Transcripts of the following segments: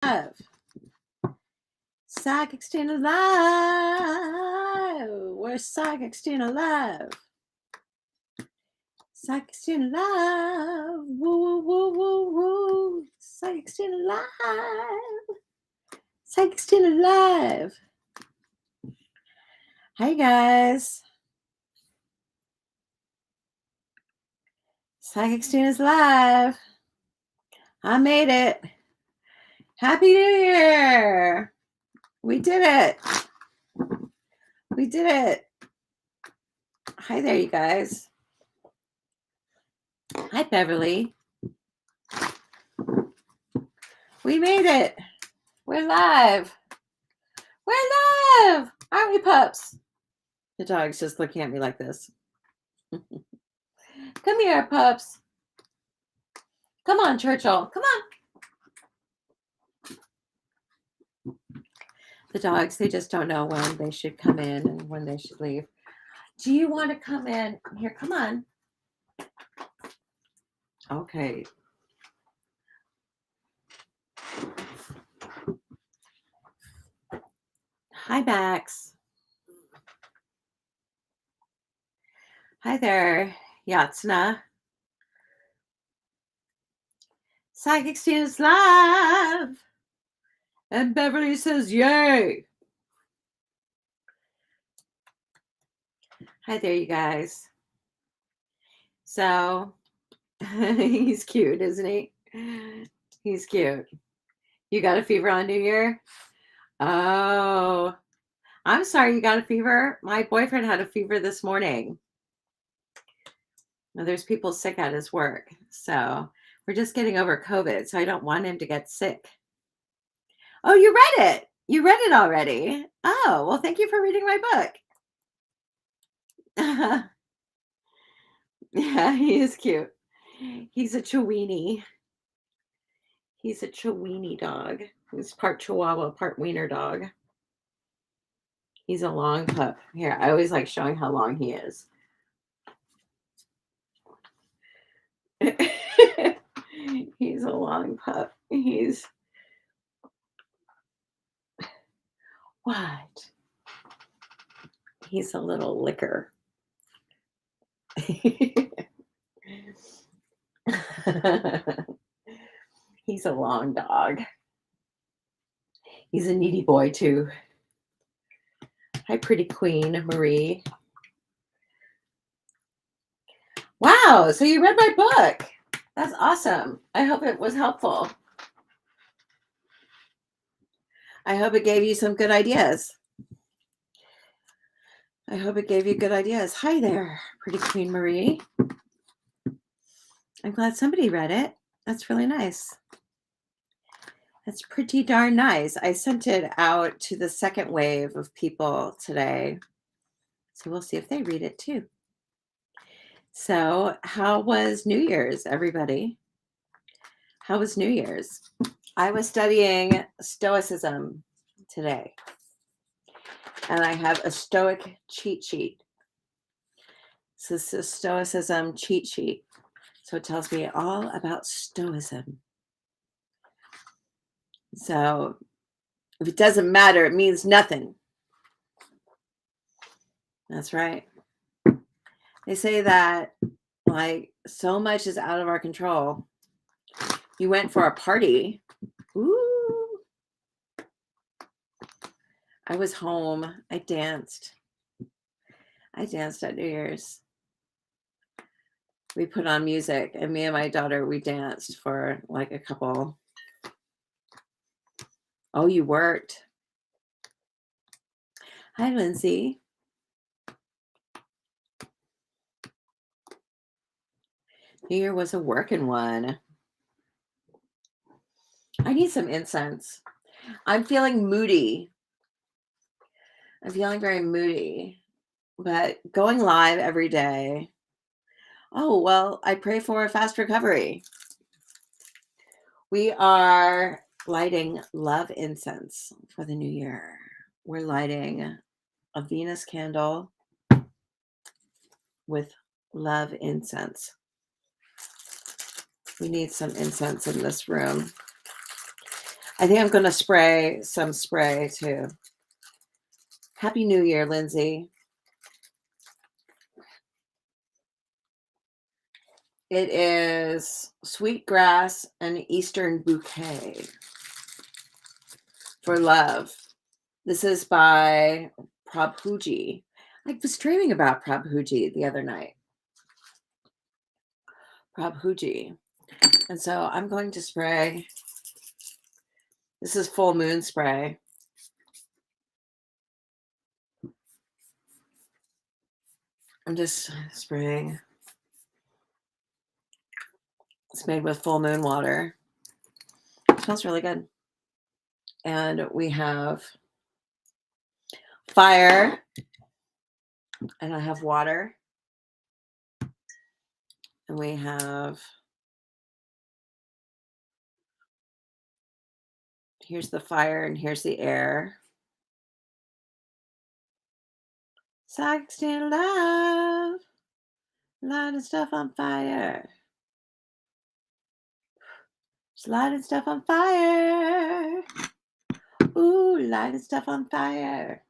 Alive. Psychic staying alive. We're psychic staying alive. Psychic staying alive. Woo, woo, woo, woo, woo. Psychic staying alive. Psychic staying alive. Hi, guys. Psychic staying is live. I made it. Happy New Year. We did it. We did it. Hi there, you guys. Hi, Beverly. We made it. We're live. We're live. Aren't we, pups? The dog's just looking at me like this. Come here, pups. Come on, Churchill. Come on. The dogs, they just don't know when they should come in and when they should leave. Do you want to come in? Here, come on. Okay. Hi, Max. Hi there, Yatsna. Psychic Students Live. And Beverly says, yay. Hi there, you guys. So, he's cute, isn't he? He's cute. You got a fever on New Year? Oh, I'm sorry you got a fever. My boyfriend had a fever this morning. Now, there's people sick at his work. So, we're just getting over COVID. So, I don't want him to get sick. Oh, you read it. You read it already. Oh, well, thank you for reading my book. Yeah, he is cute. He's a Chiweenie. He's a Chiweenie dog. He's part Chihuahua, part wiener dog. He's a long pup. Here, I always like showing how long he is. He's a long pup. He's... What? He's a little licker. He's a long dog. He's a needy boy, too. Hi, pretty queen, Marie. Wow, so you read my book. That's awesome. I hope it was helpful. I hope it gave you some good ideas. I hope it gave you good ideas. Hi there, pretty queen Marie. I'm glad somebody read it. That's really nice. That's pretty darn nice. I sent it out to the second wave of people today. So we'll see if they read it too. So how was New Year's, everybody? How was New Year's? I was studying stoicism today. And I have a stoic cheat sheet. So this is a stoicism cheat sheet. So it tells me all about stoicism. So if it doesn't matter, it means nothing. That's right. They say that like so much is out of our control. You went for a party. Ooh. I was home. I danced. I danced at New Year's. We put on music and me and my daughter, we danced for like a couple. Oh, you worked. Hi, Lindsay. New Year was a working one. I need some incense. I'm feeling moody. I'm feeling very moody, but going live every day. Oh, well, I pray for a fast recovery. We are lighting love incense for the new year. We're lighting a Venus candle with love incense. We need some incense in this room. I think I'm going to spray some spray too. Happy New Year, Lindsay. It is Sweetgrass and Eastern Bouquet for Love. This is by Prabhuji. I was dreaming about Prabhuji the other night. Prabhuji. And so I'm going to spray. This is full moon spray. I'm just spraying. It's made with full moon water. It smells really good. And we have fire. And I have water. And we have, here's the fire and here's the air. Sexting love, lighting stuff on fire. Just lighting stuff on fire. Ooh, lighting stuff on fire.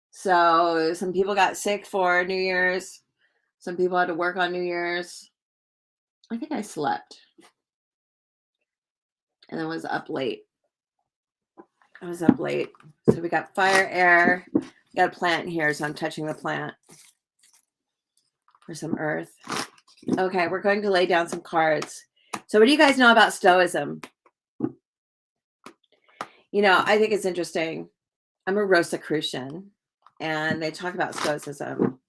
So some people got sick for New Year's. Some people had to work on New Year's. I think I slept. And then was up late. I was up late. So we got fire, air. We got a plant here, so I'm touching the plant for some earth. Okay, we're going to lay down some cards. So what do you guys know about Stoicism? You know, I think it's interesting. I'm a Rosicrucian, and they talk about Stoicism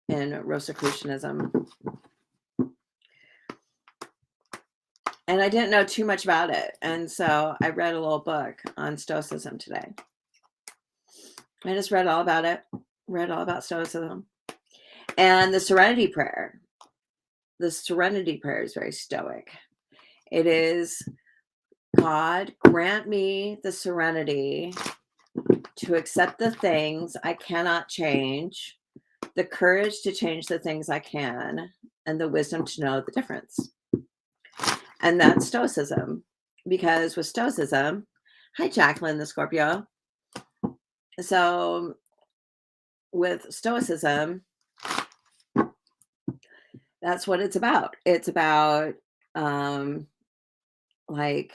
in Rosicrucianism. And I didn't know too much about it. And so I read a little book on Stoicism today. I just read all about it, read all about Stoicism. And the Serenity Prayer. The Serenity Prayer is very Stoic. It is, God, grant me the serenity to accept the things I cannot change, the courage to change the things I can, and the wisdom to know the difference. And that's Stoicism. Because with Stoicism, hi, Jacqueline, the Scorpio. So with Stoicism, that's what it's about. It's about like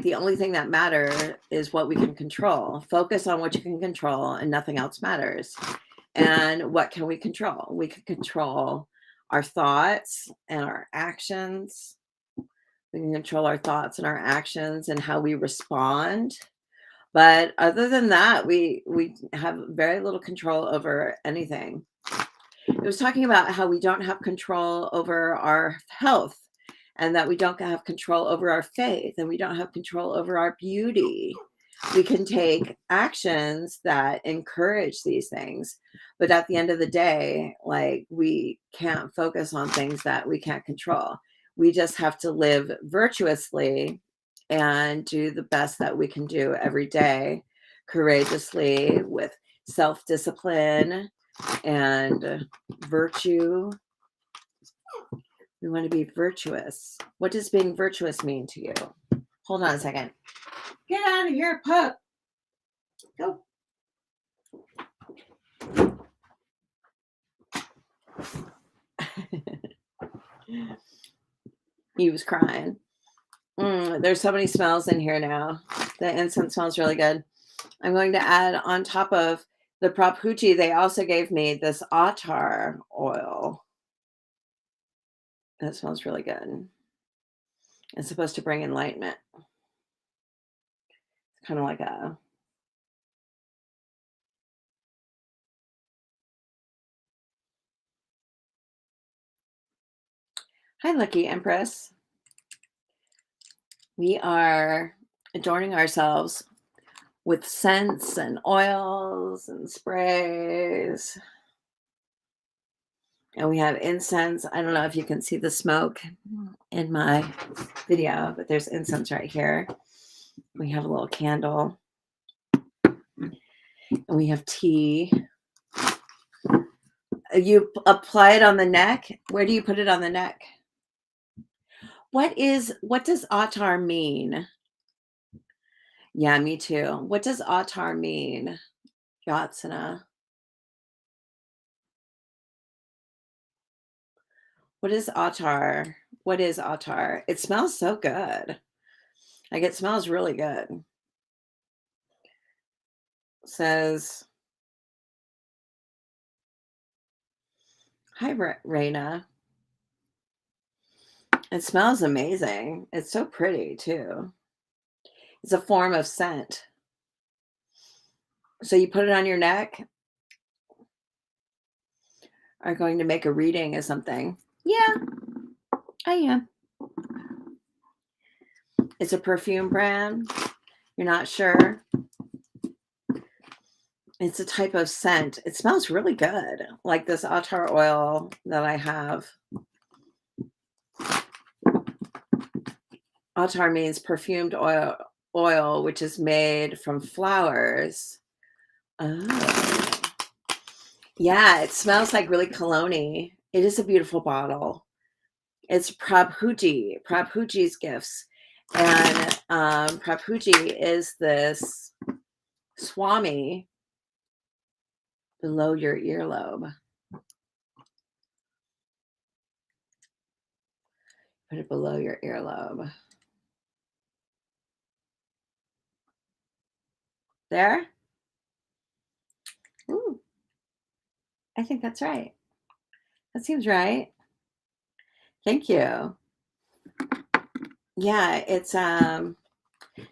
the only thing that matters is what we can control. Focus on what you can control and nothing else matters. And what can we control? We can control our thoughts and our actions. We can control our thoughts and our actions and how we respond. But other than that, we have very little control over anything. It was talking about how we don't have control over our health, and that we don't have control over our faith, and we don't have control over our beauty. We can take actions that encourage these things, but at the end of the day, like, we can't focus on things that we can't control. We just have to live virtuously and do the best that we can do every day, courageously, with self-discipline and virtue. We want to be virtuous. What does being virtuous mean to you? Hold on a second. Get out of here, pup. Go. He was crying. There's so many smells in here now. The incense smells really good. I'm going to add on top of the Prabhuji, they also gave me this attar oil. That smells really good. It's supposed to bring enlightenment. It's kind of like a... Hi, Lucky Empress. We are adorning ourselves with scents and oils and sprays. And we have incense. I don't know if you can see the smoke in my video, but there's incense right here. We have a little candle. And we have tea. You apply it on the neck. Where do you put it on the neck? what does attar mean? Yeah, me too. What does attar mean? Yatsana. What is attar? What is attar? It smells so good. Like it smells really good. Says, hi, Raina. It smells amazing. It's so pretty too. It's a form of scent. So you put it on your neck, are going to make a reading or something. Yeah, I am. It's a perfume brand. You're not sure. It's a type of scent. It smells really good. Like this attar oil that I have. Attar means perfumed oil, which is made from flowers. Oh. Yeah, it smells like really cologne-y. It is a beautiful bottle. It's Prabhuji's gifts. And Prabhuji is this Swami below your earlobe. Put it below your earlobe. There? Ooh, I think that's right. That seems right. Thank you. Yeah, it's does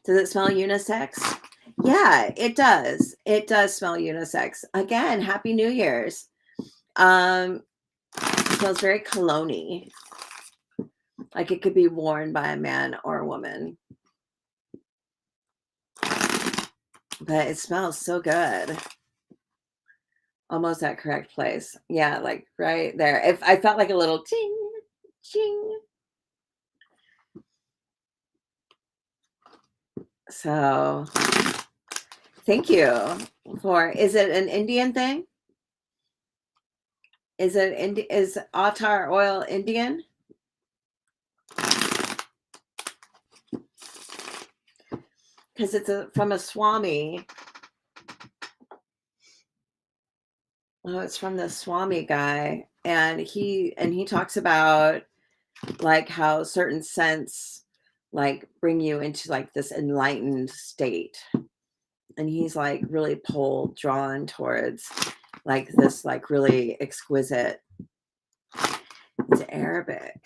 it smell unisex? Yeah, it does. It does smell unisex. Again, Happy New Year's. It smells very cologne-y. Like it could be worn by a man or a woman. But it smells so good. Almost at correct place. Yeah, like right there. If I felt like a little ting, ching. So thank you for, is it an Indian thing? Is attar oil Indian? Because it's from a Swami. Oh, it's from the Swami guy. And he talks about like how certain scents like bring you into like this enlightened state. And he's like really drawn towards like this like really exquisite. It's Arabic.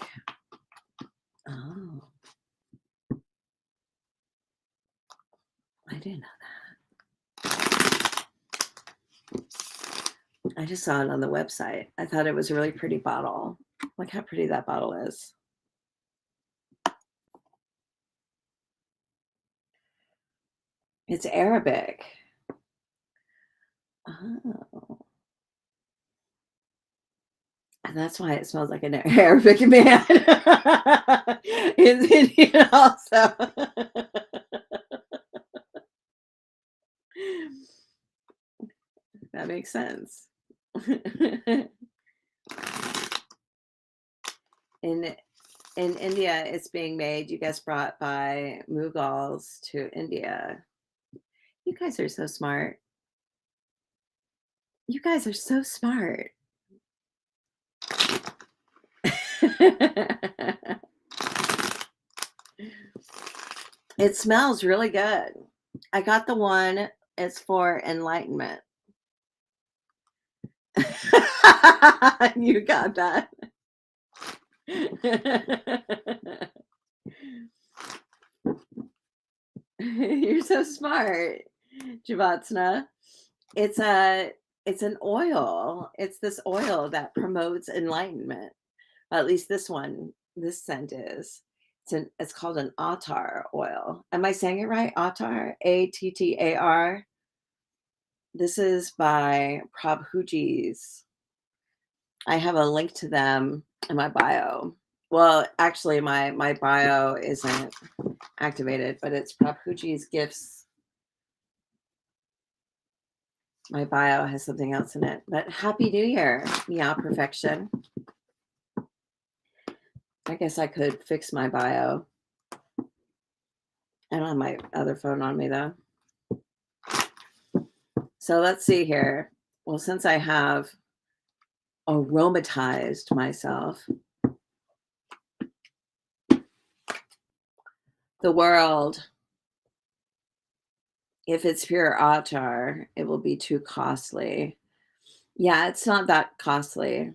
Oh, I didn't know that. I just saw it on the website. I thought it was a really pretty bottle. Look how pretty that bottle is. It's Arabic. Oh. And that's why it smells like an Arabic man. It's Indian also. That makes sense. in in India, it's being made, you guys, brought by Mughals to India. You guys are so smart. You guys are so smart. It smells really good. I got the one, it's for enlightenment. You got that. You're so smart, Javatsna. It's an oil. It's this oil that promotes enlightenment. At least this scent is. It's called an attar oil. Am I saying it right? Attar, Attar. This is by Prabhuji's. I have a link to them in my bio. Well, actually, my bio isn't activated, but it's Prabhuji's gifts. My bio has something else in it. But Happy New Year, Meow Perfection. I guess I could fix my bio. I don't have my other phone on me though. So let's see here. Well, since I have aromatized myself, the world, if it's pure attar, it will be too costly. Yeah, it's not that costly.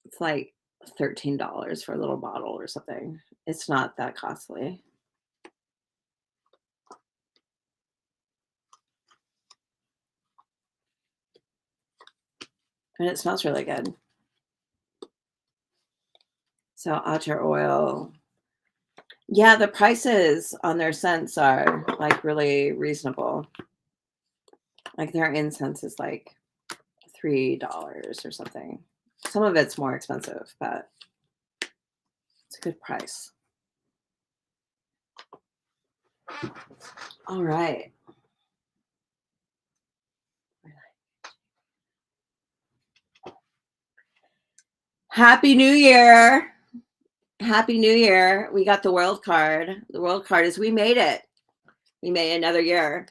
It's like $13 for a little bottle or something. It's not that costly. And it smells really good. So attar oil. Yeah, the prices on their scents are like really reasonable. Like their incense is like $3 or something. Some of it's more expensive, but it's a good price. All right. Happy New Year. Happy New Year. We got the world card. The world card is we made it. We made another year.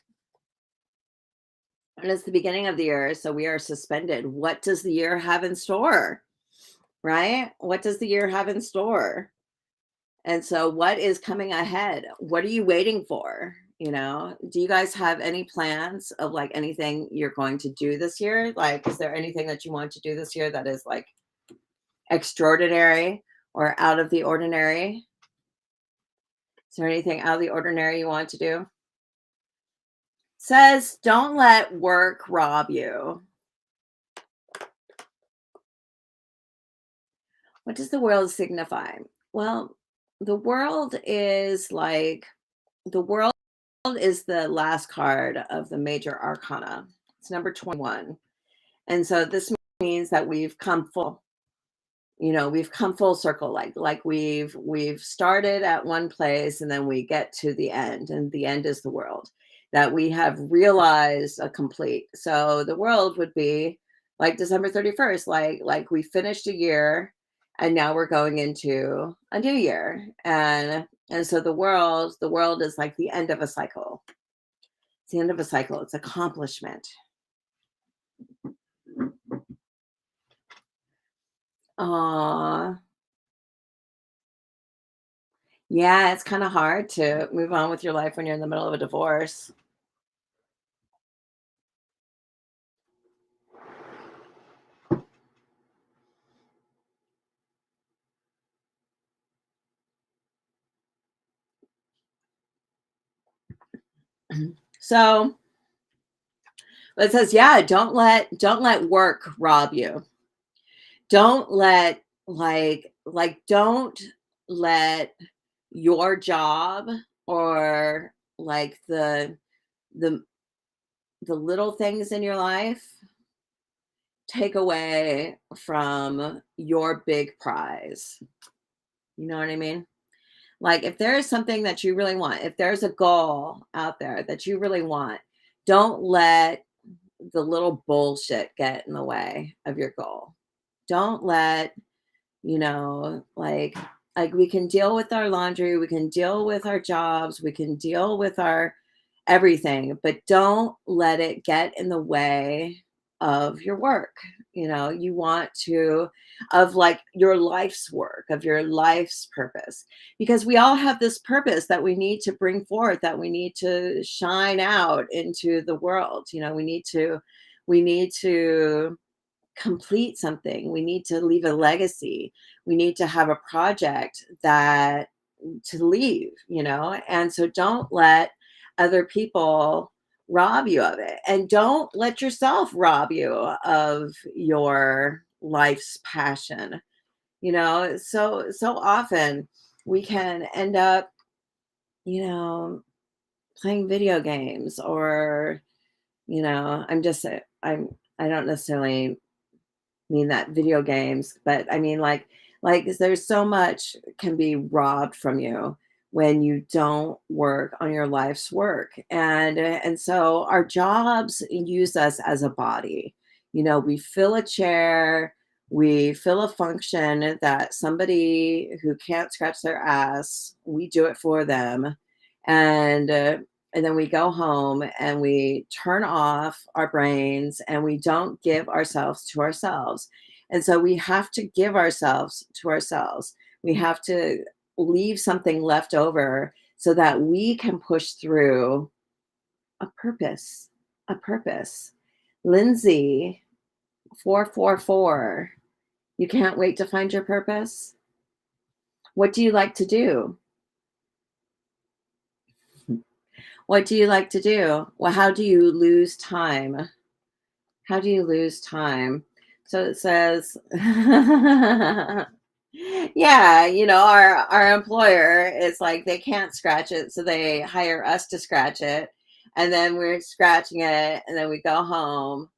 And it's the beginning of the year, so we are suspended. What does the year have in store? Right? What does the year have in store? And so what is coming ahead? What are you waiting for? You know, do you guys have any plans of like anything you're going to do this year? Like, is there anything that you want to do this year that is like extraordinary or out of the ordinary? Is there anything out of the ordinary you want to do? Says, don't let work rob you. What does the world signify? Well, the world is like the world is the last card of the major arcana. It's number 21. And so this means that we've come full, we've come full circle, like we've started at one place and then we get to the end, and the end is the world that we have realized a complete. So the world would be like December 31st, like we finished a year and now we're going into a new year. And so the world is like the end of a cycle. It's the end of a cycle. It's accomplishment. Aw. Yeah, it's kind of hard to move on with your life when you're in the middle of a divorce. So it says, yeah, don't let work rob you. Don't let don't let your job or like the the little things in your life take away from your big prize. You know what I mean? Like if there is something that you really want, if there's a goal out there that you really want, don't let the little bullshit get in the way of your goal. Don't let, you know, like we can deal with our laundry, we can deal with our jobs, we can deal with our everything, but don't let it get in the way of your work. You want to, of like your life's work, of your life's purpose, because we all have this purpose that we need to bring forth, that we need to shine out into the world. We need to complete something. We need to leave a legacy. We need to have a project that to leave, and so don't let other people rob you of it, and don't let yourself rob you of your life's passion. So often we can end up, you know playing video games, or I don't necessarily mean that video games, but I mean like there's so much can be robbed from you when you don't work on your life's work. And so our jobs use us as a body. We fill a chair, We fill a function that somebody who can't scratch their ass, we do it for them. And and then we go home and we turn off our brains and we don't give ourselves to ourselves. And so we have to give ourselves to ourselves. We have to leave something left over so that we can push through a purpose. A purpose. Lindsay 444. You can't wait to find your purpose? What do you like to do? What do you like to do? Well, how do you lose time? How do you lose time? So it says, yeah, our employer is like they can't scratch it, so they hire us to scratch it, and then we're scratching it, and then we go home,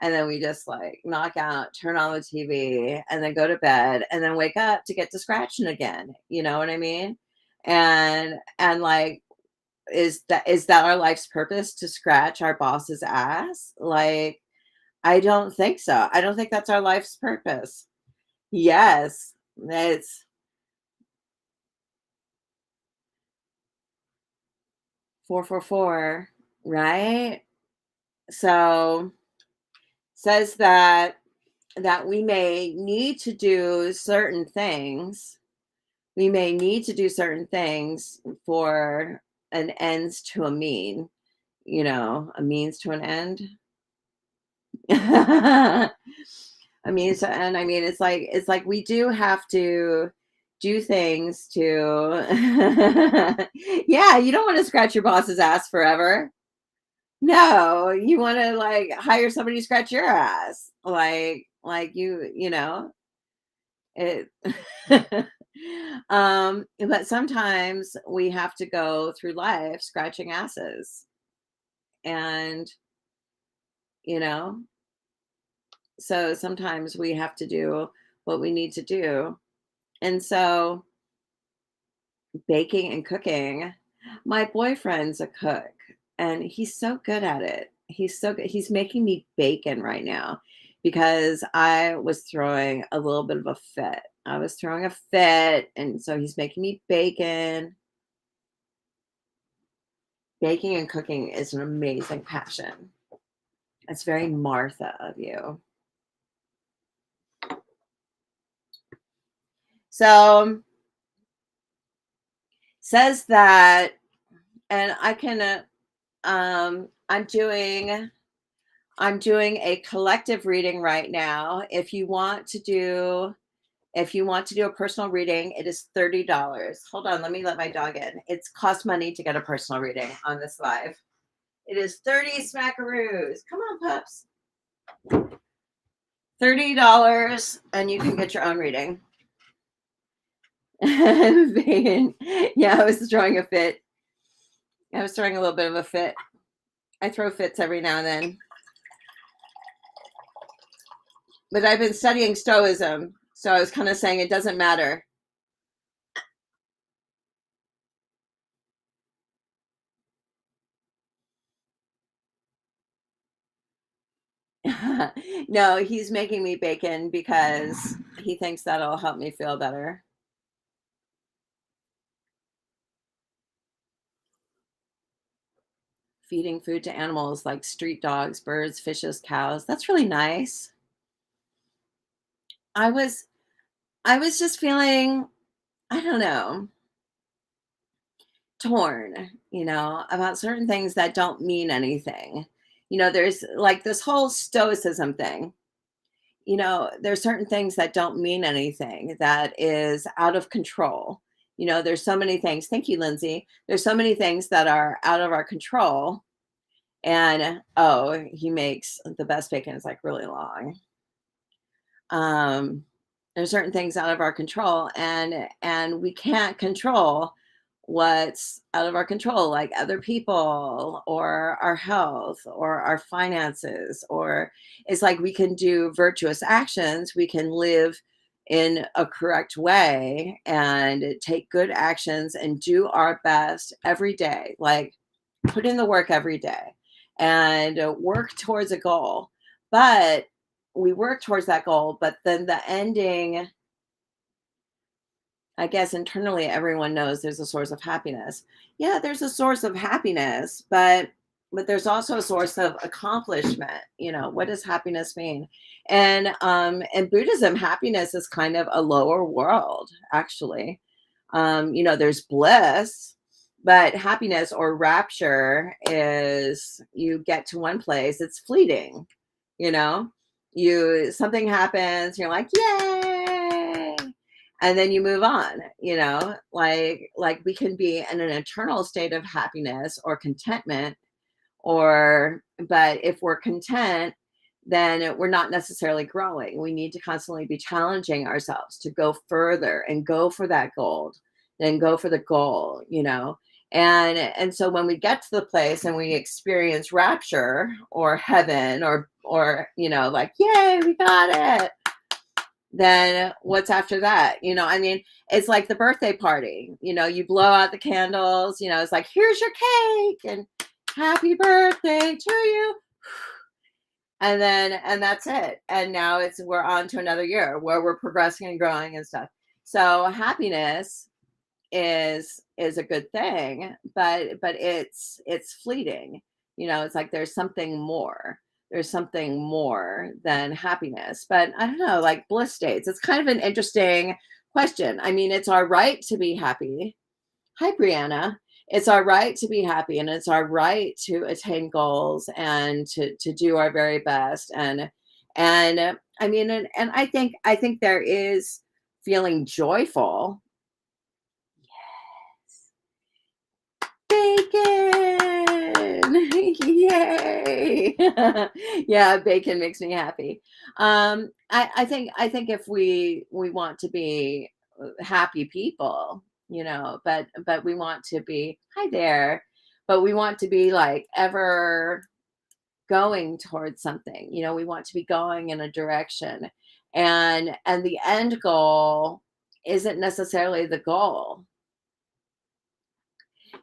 and then we just like knock out, turn on the TV, and then go to bed, and then wake up to get to scratching again. You know what I mean? And like, is that our life's purpose to scratch our boss's ass? Like, I don't think so. I don't think that's our life's purpose. Yes, it's 444, right? So says that we may need to do certain things. We may need to do certain things for an ends to a mean, a means to an end. I mean, so and I mean, it's like we do have to do things to yeah, you don't want to scratch your boss's ass forever. No, you want to like hire somebody to scratch your ass. Like it but sometimes we have to go through life scratching asses. And, you know, so sometimes we have to do what we need to do. And so baking and cooking. My boyfriend's a cook and he's so good at it. He's so good. He's making me bacon right now because I was throwing a little bit of a fit. I was throwing a fit. And so he's making me bacon. Baking and cooking is an amazing passion. It's very Martha of you. So says that, and I can, I'm doing a collective reading right now. If you want to do a personal reading, it is $30. Hold on, let me let my dog in. It's cost money to get a personal reading on this live. It is 30 smackaroos. Come on, pups. $30 and you can get your own reading. Yeah, I was throwing a fit. I was throwing a little bit of a fit. I throw fits every now and then. But I've been studying stoicism, so I was kind of saying it doesn't matter. No, he's making me bacon because he thinks that'll help me feel better. Feeding food to animals like street dogs, birds, fishes, cows. That's really nice. I was I was just feeling, I don't know, torn, about certain things that don't mean anything. There's like this whole stoicism thing. There's certain things that don't mean anything, that is out of control. There's so many things. Thank you, Lindsay. There's so many things that are out of our control. And oh, he makes the best bacon. It's like really long. um there's certain things out of our control, and we can't control what's out of our control, like other people or our health or our finances. Or it's like we can do virtuous actions, we can live in a correct way and take good actions and do our best every day, like put in the work every day and work towards a goal. But we work towards that goal, but then the ending, I guess internally everyone knows there's a source of happiness. Yeah, there's a source of happiness, but there's also a source of accomplishment. What does happiness mean? And in Buddhism, happiness is kind of a lower world, actually. There's bliss, but happiness or rapture is you get to one place, it's fleeting, you know, you something happens, you're like, yay, and then you move on, like we can be in an eternal state of happiness or contentment, or but if we're content, then we're not necessarily growing. We need to constantly be challenging ourselves to go further and go for that goal, then go for the goal. And so when we get to the place and we experience rapture or heaven or like, yay, we got it, then what's after that? I mean, it's like the birthday party. You blow out the candles, it's like, here's your cake and happy birthday to you. And that's it. And now we're on to another year where we're progressing and growing and stuff. So happiness is a good thing, but it's fleeting. It's like there's something more than happiness. But I don't know, like bliss states, it's kind of an interesting question. I mean, it's our right to be happy. Hi, Brianna. It's our right to be happy, and it's our right to attain goals and to do our very best. And I mean, and I think there is feeling joyful. Bacon! Yay! Yeah, bacon makes me happy. I think if we want to be happy people, but we want to be, hi there, but we want to be like ever going towards something. We want to be going in a direction, and the end goal isn't necessarily the goal.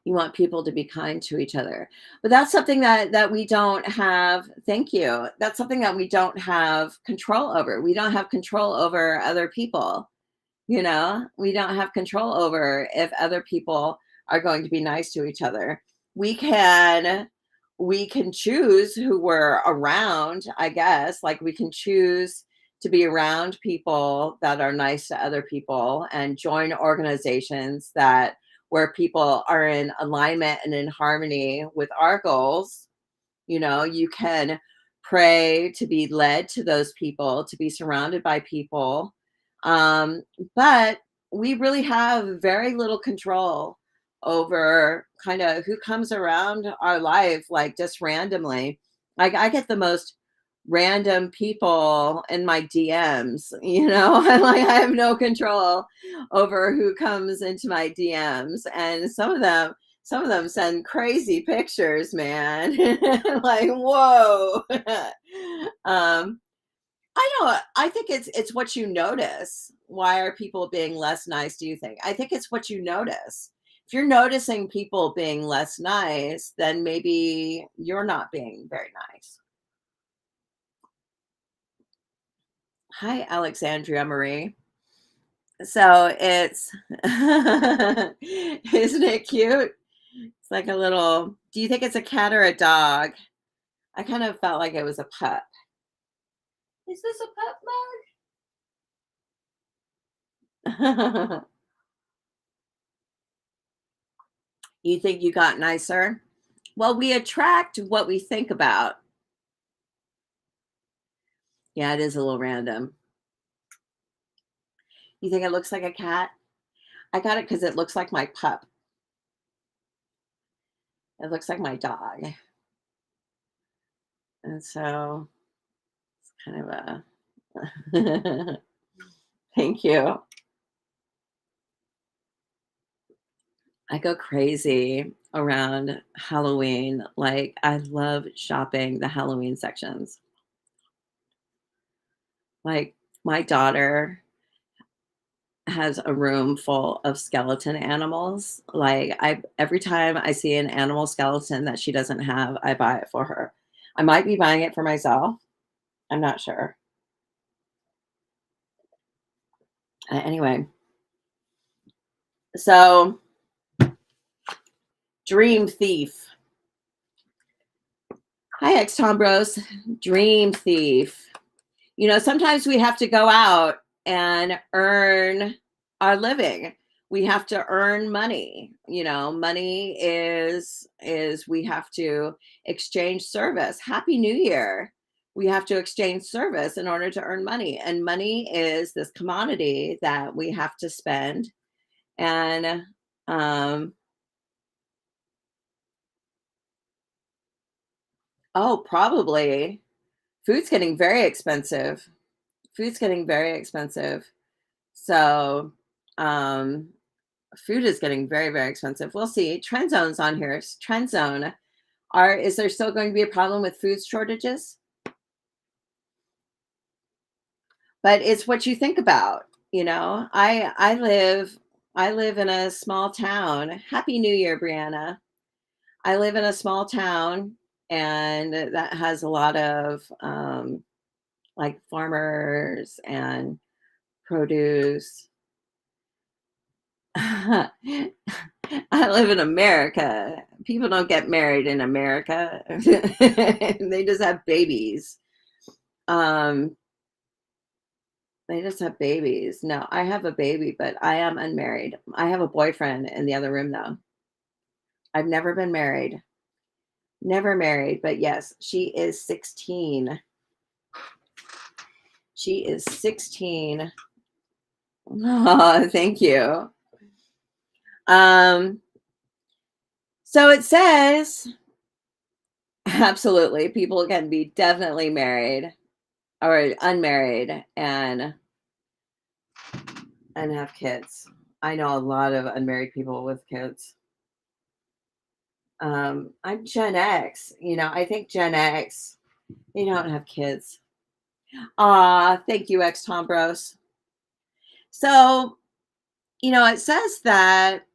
You want people to be kind to each other, but that's something that we don't have. Thank you. That's something that we don't have control over. We don't have control over other people. We don't have control over if other people are going to be nice to each other. We can choose who we're around, I guess. Like we can choose to be around people that are nice to other people and join organizations that where people are in alignment and in harmony with our goals. You can pray to be led to those people, to be surrounded by people. Um, but we really have very little control over kind of who comes around our life, like just randomly. Like I get the most random people in my DMs, like I have no control over who comes into my DMs. And some of them send crazy pictures, man. Like, whoa. um, I think it's what you notice. Why are people being less nice, do you think? I think it's what you notice. If you're noticing people being less nice, then maybe you're not being very nice. Hi, Alexandria Marie. So it's isn't it cute? It's like a little, do you think it's a cat or a dog? I kind of felt like it was a pup. Is this a pup mug? You think you got nicer? Well, we attract what we think about. Yeah, it is a little random. You think it looks like a cat? I got it because it looks like my pup. It looks like my dog. And so it's kind of a thank you. I go crazy around Halloween. Like I love shopping the Halloween sections. Like my daughter has a room full of skeleton animals. Like I every time I see an animal skeleton that she doesn't have, I buy it for her. I might be buying it for myself. I'm not sure. Anyway, so dream thief. Hi, ex Tom Bros. Dream thief. Sometimes we have to go out and earn our living. We have to earn money. Money is we have to exchange service. Happy New Year. We have to exchange service in order to earn money. And money is this commodity that we have to spend. And um probably food's getting very expensive. Food's getting very expensive. So, um, food is getting very, very expensive. We'll see. Trend zone's on here. Trend zone. Is there still going to be a problem with food shortages? But it's what you think about. I live in a small town. Happy New Year, Brianna. I live in a small town, and that has a lot of like farmers and produce. I live in America. People don't get married in America. They just have babies. Um, they just have babies. No, I have a baby, but I am unmarried. I have a boyfriend in the other room, though. I've never been married. Never married, but yes, she is 16. She is 16. Oh, thank you. Um, so it says absolutely people can be definitely married or unmarried and have kids. I know a lot of unmarried people with kids. I'm Gen X. I think Gen X, they don't have kids. Thank you, ex Tom Bros. So, it says that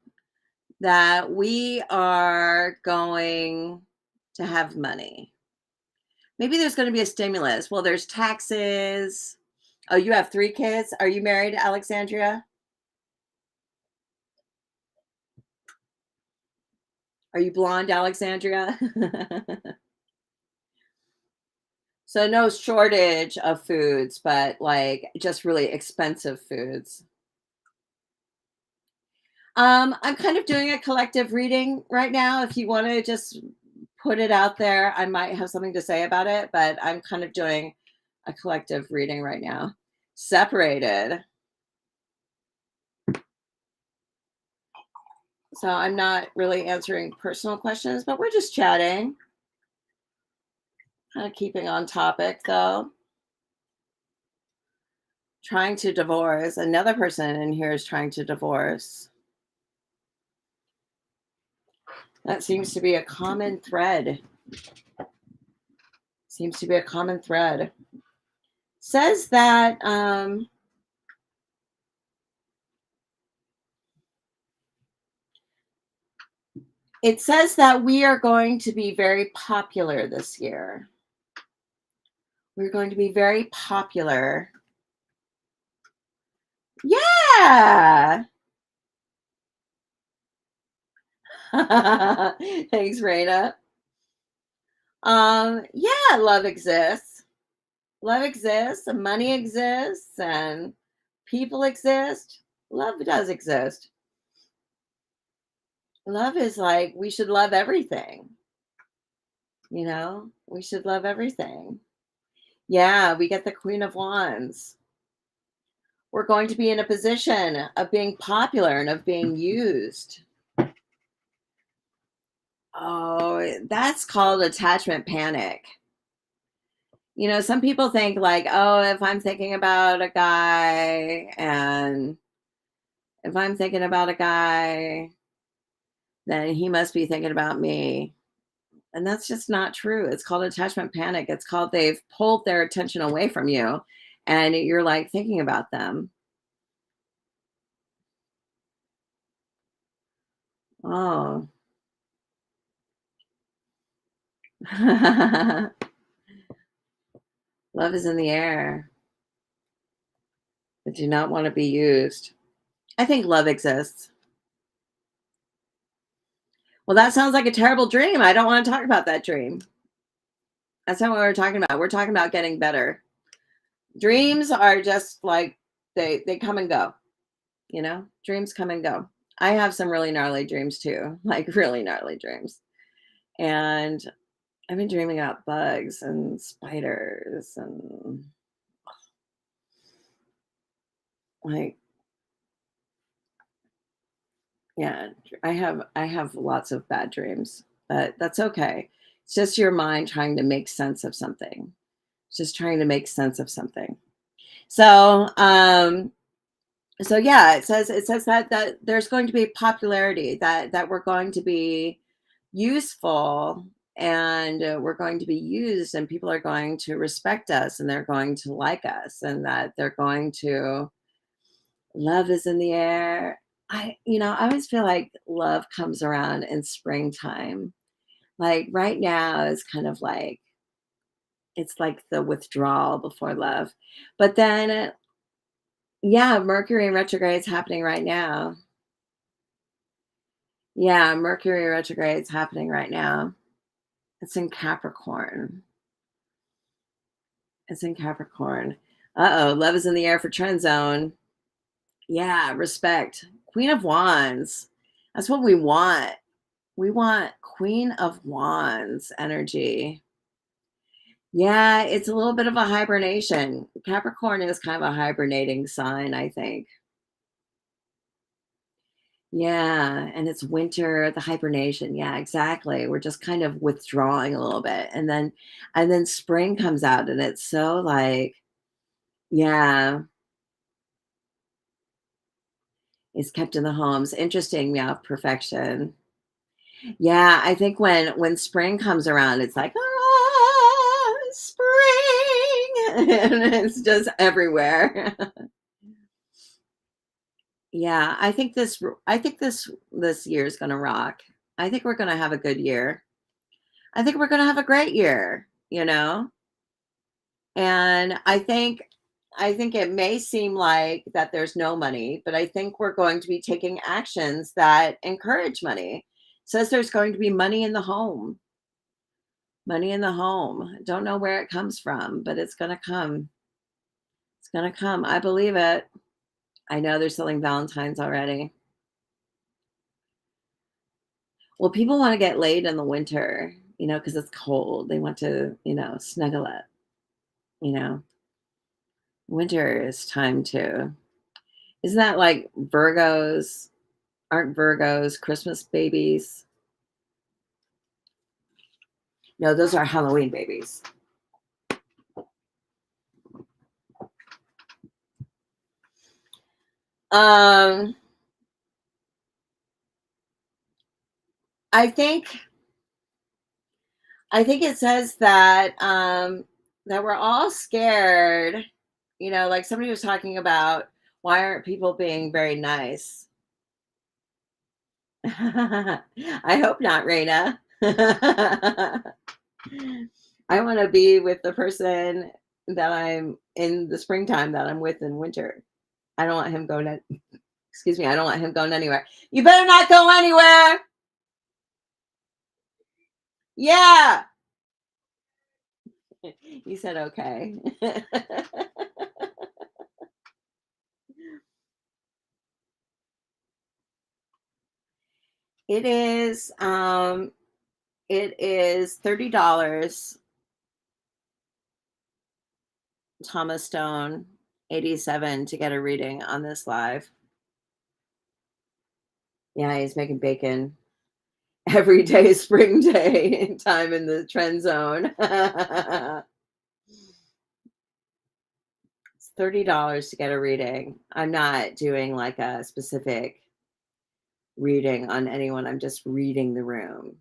we are going to have money. Maybe there's going to be a stimulus. Well, there's taxes. Oh, you have 3 kids? Are you married, Alexandria? Are you blonde, Alexandria? So no shortage of foods, but like just really expensive foods. I'm kind of doing a collective reading right now. If you want to just put it out there, I might have something to say about it, but I'm kind of doing a collective reading right now. Separated. So I'm not really answering personal questions, but we're just chatting. Kind of keeping on topic though. Trying to divorce. Another person in here is trying to divorce. That seems to be a common thread. Seems to be a common thread. Says that it says that we are going to be very popular this year. We're going to be very popular. Yeah. Thanks, Raina. Yeah, love exists. Love exists, and money exists, and people exist. Love does exist. Love is like we should love everything. We should love everything. Yeah, we get the Queen of Wands. We're going to be in a position of being popular and of being used. Oh, that's called attachment panic. Some people think like, oh, if I'm thinking about a guy and if I'm thinking about a guy, then he must be thinking about me. And that's just not true. It's called attachment panic. It's called they've pulled their attention away from you and you're like thinking about them. Oh. Love is in the air. I do not want to be used. I think love exists. Well, that sounds like a terrible dream. I don't want to talk about that dream. That's not what we're talking about. We're talking about getting better. Dreams are just like they come and go, you know? Dreams come and go. I have some really gnarly dreams too, like really gnarly dreams. And I've been dreaming about bugs and spiders and like yeah, I have lots of bad dreams, but that's okay. It's just your mind trying to make sense of something. It's just trying to make sense of something. So, so yeah, it says that there's going to be popularity, that we're going to be useful, and we're going to be used, and people are going to respect us, and they're going to like us, and that they're going to love is in the air. I always feel like love comes around in springtime. Like right now is kind of like it's like the withdrawal before love. But then yeah, Mercury in retrograde is happening right now. Yeah, Mercury retrograde is happening right now. It's in Capricorn. It's in Capricorn. Uh-oh, love is in the air for trend zone. Yeah, respect. Queen of Wands. That's what we want. We want Queen of Wands energy. Yeah, it's a little bit of a hibernation. Capricorn is kind of a hibernating sign, I think. Yeah, and it's winter, the hibernation. Yeah, exactly. We're just kind of withdrawing a little bit. And then spring comes out and it's so like, yeah, it's kept in the homes. Interesting, yeah, perfection. Yeah, I think when spring comes around, it's like, spring. And it's just everywhere. Yeah, I think this year is gonna rock. I think we're gonna have a good year. I think we're gonna have a great year, you know? And I think it may seem like that there's no money, but I think we're going to be taking actions that encourage money. It says there's going to be money in the home. Money in the home. Don't know where it comes from, but it's gonna come. It's gonna come. I believe it. I know they're selling Valentine's already. Well, people want to get laid in the winter, because it's cold. They want to, snuggle up, you know. Winter is time to. Isn't that like Virgos? Aren't Virgos Christmas babies? No, those are Halloween babies. Um, I think I think it says that we're all scared. Like somebody was talking about why aren't people being very nice? I hope not, Raina. I want to be with the person that I'm in the springtime that I'm with in winter. I don't want him going to, excuse me, I don't want him going anywhere. You better not go anywhere. Yeah. He said, okay. It is, it is $30, Thomas Stone, 87 to get a reading on this live. Yeah, he's making bacon every day, spring day, time in the trend zone. It's $30 to get a reading. I'm not doing like a specific reading on anyone. I'm just reading the room,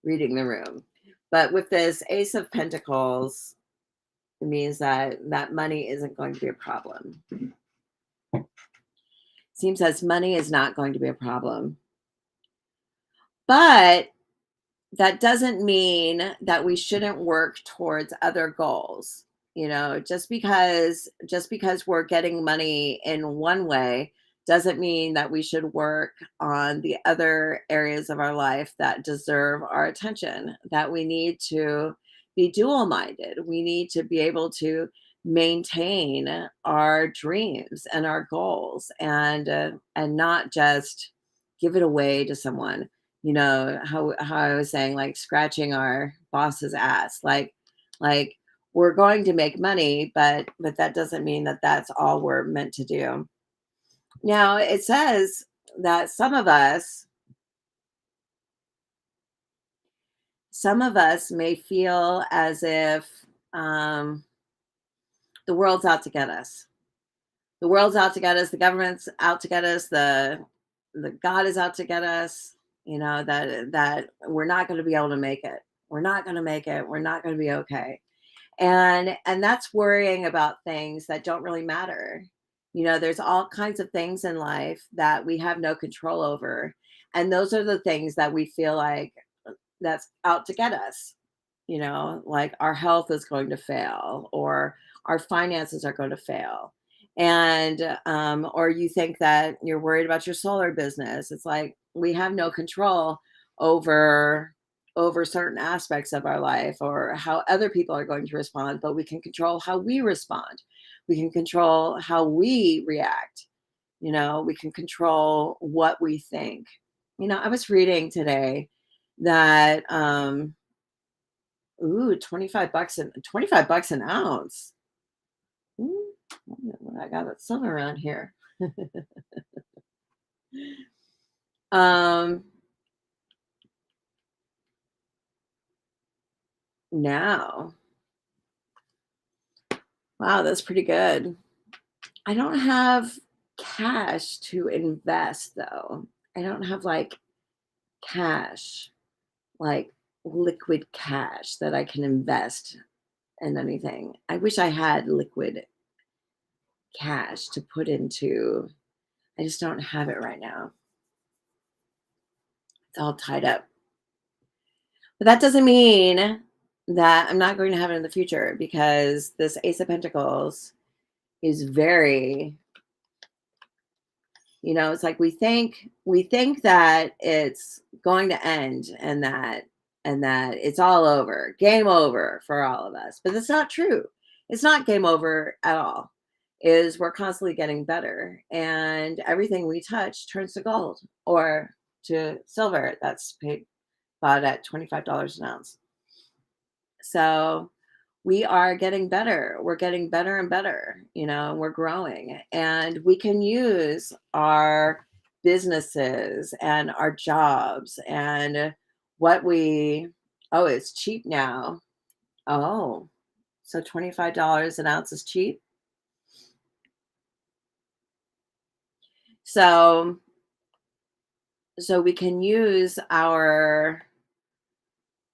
reading the room. But with this Ace of Pentacles, it means that money isn't going to be a problem. Seems as money is not going to be a problem. But that doesn't mean that we shouldn't work towards other goals. Just because we're getting money in one way doesn't mean that we should work on the other areas of our life that deserve our attention, that we need to be dual minded. We need to be able to maintain our dreams and our goals, and not just give it away to someone. How I was saying, like scratching our boss's ass, like we're going to make money, but that doesn't mean that that's all we're meant to do. Now, it says that some of us may feel as if um, the world's out to get us. The world's out to get us. The government's out to get us. The God is out to get us. That we're not going to be able to make it. We're not going to make it. We're not going to be okay. And that's worrying about things that don't really matter. There's all kinds of things in life that we have no control over, and those are the things that we feel like that's out to get us. Like our health is going to fail, or our finances are going to fail. And or you think that you're worried about your solar business. It's like we have no control over certain aspects of our life, or how other people are going to respond, but we can control how we respond. We can control how we react. We can control what we think. I was reading today that 25 bucks an ounce. Ooh, I got that silver around here. um Now, wow, that's pretty good. I don't have cash to invest though. I don't have like cash, like liquid cash that I can invest in anything. I wish I had liquid cash to put into. I just don't have it right now. It's all tied up. But that doesn't mean that I'm not going to have it in the future, because this Ace of Pentacles is very, it's like we think that it's going to end, and that it's all over, game over for all of us. But that's not true. It's not game over at all. Is we're constantly getting better, and everything we touch turns to gold or to silver that's paid bought at $25 an ounce. So we are getting better. We're getting better and better, and we're growing. And we can use our businesses and our jobs and what we, oh, it's cheap now. Oh, so $25 an ounce is cheap. So, so we can use our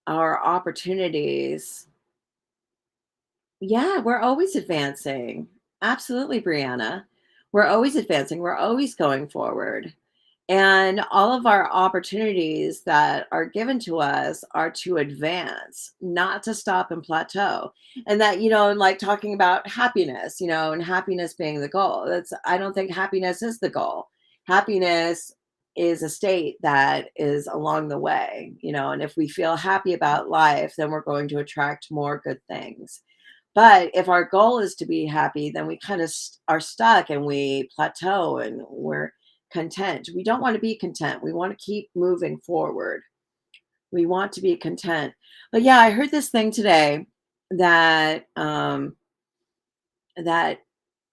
opportunities. Yeah, we're always advancing. Absolutely, Brianna. We're always advancing. We're always going forward. And all of our opportunities that are given to us are to advance, not to stop and plateau. And that, like talking about happiness, and happiness being the goal. I don't think happiness is the goal. Happiness is a state that is along the way, and if we feel happy about life, then we're going to attract more good things. But if our goal is to be happy, then we kind of are stuck, and we plateau, and we're content. We don't want to be content. We want to keep moving forward. We want to be content. But yeah, I heard this thing today that that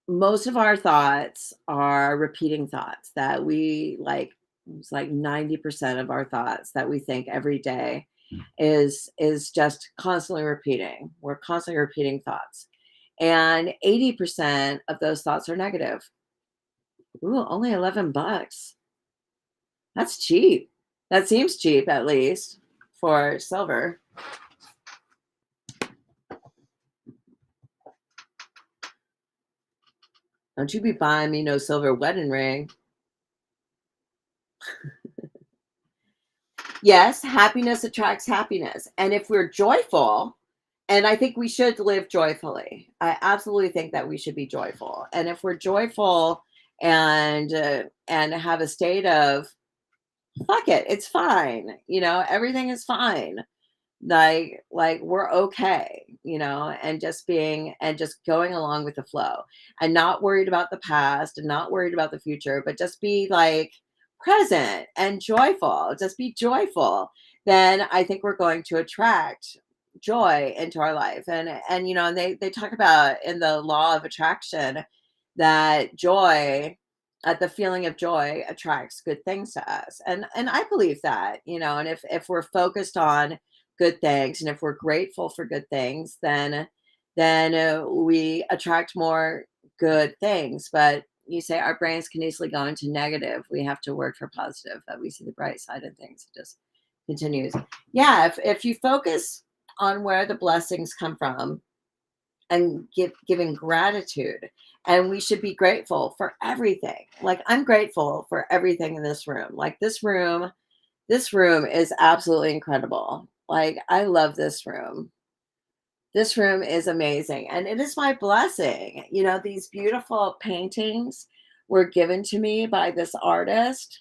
most of our thoughts are repeating thoughts, that we like. It's like 90% of our thoughts that we think every day is just constantly repeating. We're constantly repeating thoughts. And 80% of those thoughts are negative. Ooh, only 11 bucks. That's cheap. That seems cheap, at least for silver. Don't you be buying me no silver wedding ring. Yes, happiness attracts happiness. And if we're joyful, And I think we should live joyfully. I absolutely think that we should be joyful. And if we're joyful and have a state of fuck it, it's fine, everything is fine. Like we're okay, and just going along with the flow and not worried about the past and not worried about the future, but just be like present and joyful. Just be joyful. Then I think we're going to attract joy into our life. And they talk about in the law of attraction that joy the feeling of joy attracts good things to us. And I believe that, and if we're focused on good things and if we're grateful for good things, then we attract more good things. But you say our brains can easily go into negative. We have to work for positive, that we see the bright side of things. It just continues. Yeah, if you focus on where the blessings come from and giving gratitude, and we should be grateful for everything. Like I'm grateful for everything in this room. Like this room is absolutely incredible. Like I love this room. This room is amazing and it is my blessing. These beautiful paintings were given to me by this artist.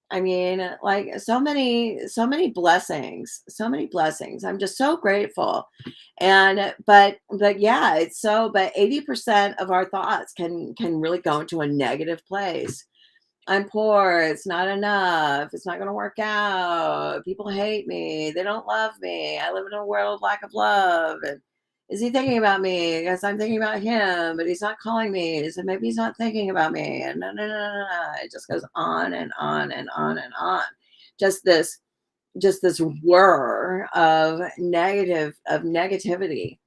I mean, like so many blessings, so many blessings. I'm just so grateful. But yeah, but 80% of our thoughts can really go into a negative place. I'm poor. It's not enough. It's not going to work out. People hate me. They don't love me. I live in a world of lack of love. And is he thinking about me? Because I'm thinking about him, but he's not calling me. So maybe he's not thinking about me. And no, no, no, no, no. It just goes on and on and on and on. Just this, just this whir of negativity.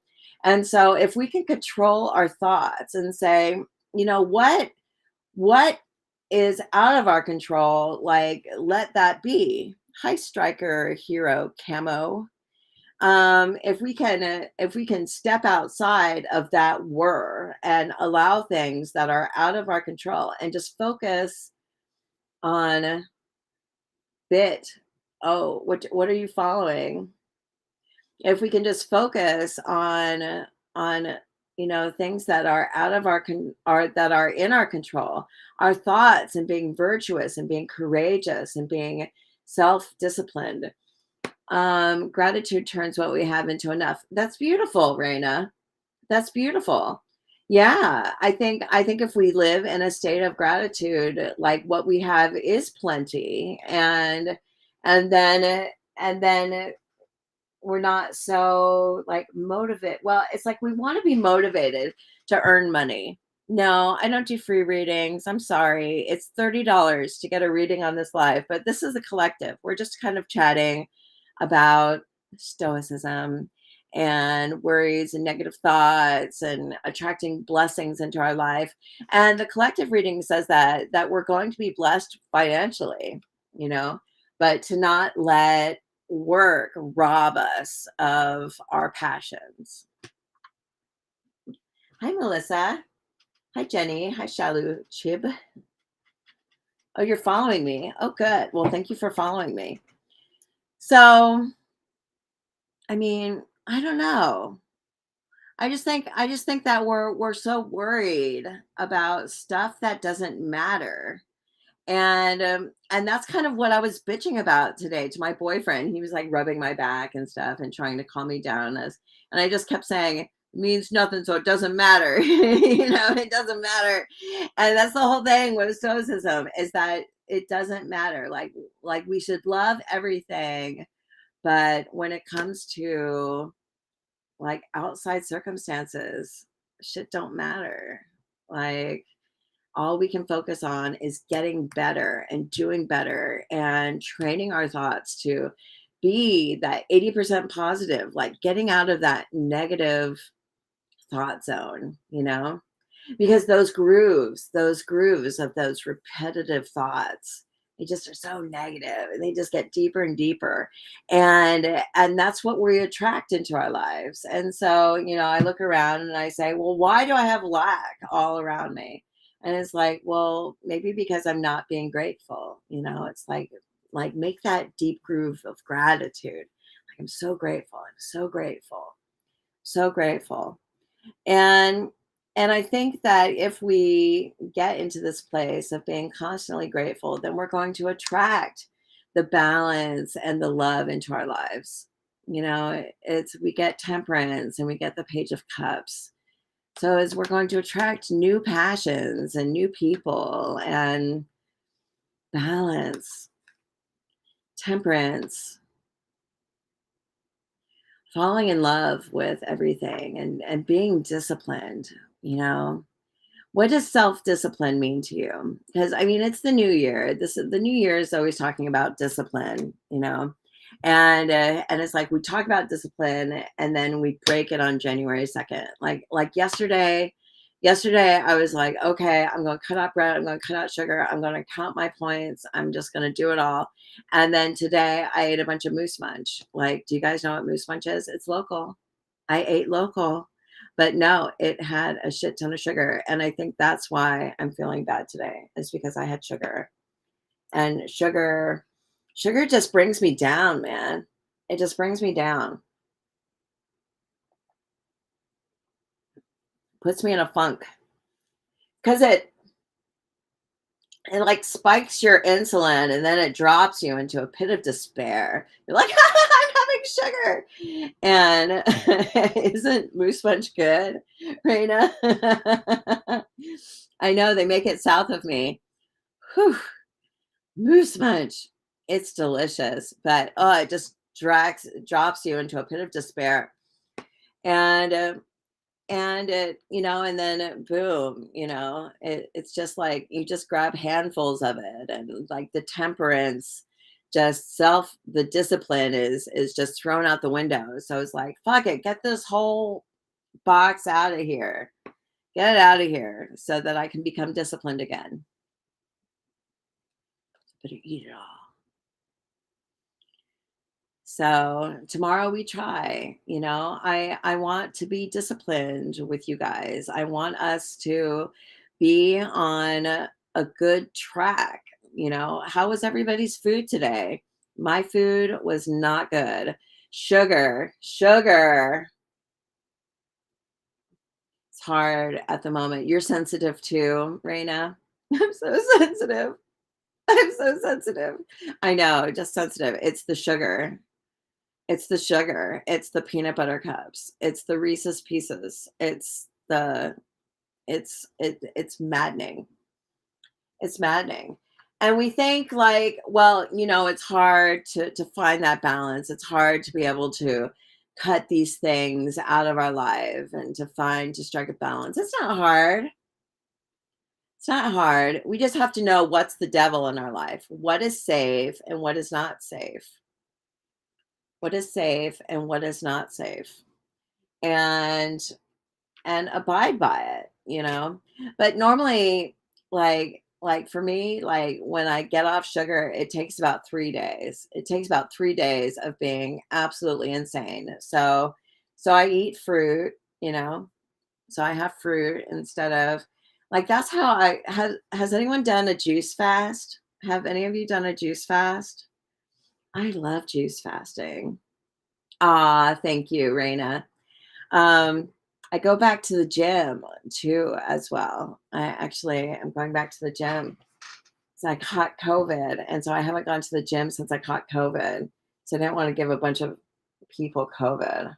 And so if we can control our thoughts and say, what is out of our control, like let that be. Hi striker hero camo. If we can step outside of that whir and allow things that are out of our control and just focus on bit. Oh, what are you following? If we can just focus on things that are out of our that are in our control, our thoughts, and being virtuous and being courageous and being self-disciplined. Gratitude turns what we have into enough. That's beautiful, Raina. That's beautiful. Yeah, I think if we live in a state of gratitude, like what we have is plenty, and then we're not so like motivated. Well, it's like we want to be motivated to earn money. No, I don't do free readings. I'm sorry. It's $30 to get a reading on this live, but this is a collective. We're just kind of chatting about stoicism and worries and negative thoughts and attracting blessings into our life. And the collective reading says that we're going to be blessed financially, you know, but to not let work rob us of our passions. Hi, Melissa. Hi, Jenny. Hi, Shalu Chib. Oh, you're following me. Oh, good. Well, thank you for following me. So, I mean, I don't know. I just think that we're so worried about stuff that doesn't matter. And that's kind of what I was bitching about today to my boyfriend. He was like rubbing my back and stuff and trying to calm me down and I just kept saying it means nothing, so it doesn't matter. It doesn't matter. And that's the whole thing with stoicism, is that it doesn't matter. Like we should love everything, but when it comes to like outside circumstances, shit don't matter. Like all we can focus on is getting better and doing better and training our thoughts to be that 80% positive, like getting out of that negative thought zone, because those grooves of those repetitive thoughts, they just are so negative and they just get deeper and deeper. And that's what we attract into our lives. And so, I look around and I say, well, why do I have lack all around me? And it's like, well, maybe because I'm not being grateful. It's like make that deep groove of gratitude. Like I'm so grateful. I'm so grateful. So grateful. And I think that if we get into this place of being constantly grateful, then we're going to attract the balance and the love into our lives. It's we get temperance and we get the page of cups. So as we're going to attract new passions and new people and balance, temperance, falling in love with everything and being disciplined, you know. What does self-discipline mean to you? Because I mean, it's the new year. The new year is always talking about discipline, and it's like we talk about discipline and then we break it on January 2nd. Like yesterday I was like, okay, I'm going to cut out bread, I'm going to cut out sugar, I'm going to count my points, I'm just going to do it all. And then today I ate a bunch of moose munch. Like, do you guys know what moose munch is? It's local. I ate local. But no, it had a shit ton of sugar, and I think that's why I'm feeling bad today, is because I had sugar. And sugar just brings me down, man. It just brings me down. Puts me in a funk. 'Cause it like spikes your insulin and then it drops you into a pit of despair. You're like, I'm having sugar. And isn't moose punch good, Raina? I know they make it south of me. Whew, moose munch. It's delicious, but oh, it just drops you into a pit of despair. And and then boom, it's just like you just grab handfuls of it, and like the temperance, the discipline is just thrown out the window. So it's like, fuck it, get this whole box out of here, get it out of here, so that I can become disciplined again. Better eat it all. So tomorrow we try, I want to be disciplined with you guys. I want us to be on a good track. How was everybody's food today? My food was not good. Sugar. It's hard at the moment. You're sensitive too, Raina. I'm so sensitive. I'm so sensitive. I know, just sensitive. It's the sugar. It's the sugar, it's the peanut butter cups, it's the Reese's Pieces, it's maddening. It's maddening. And we think like, well, it's hard to find that balance. It's hard to be able to cut these things out of our life and to strike a balance. It's not hard. It's not hard. We just have to know what's the devil in our life. What is safe and what is not safe. What is safe and what is not safe. and and abide by it. But normally, like for me, like when I get off sugar, it takes about 3 days. It takes about 3 days of being absolutely insane. So I eat fruit, so I have fruit instead of, like, that's how I has anyone done a juice fast? Have any of you done a juice fast? I love juice fasting. Ah, thank you, Raina. Um, I go back to the gym too as well. I'm going back to the gym. So I caught COVID, and so I haven't gone to the gym since I caught COVID. So I didn't want to give a bunch of people COVID.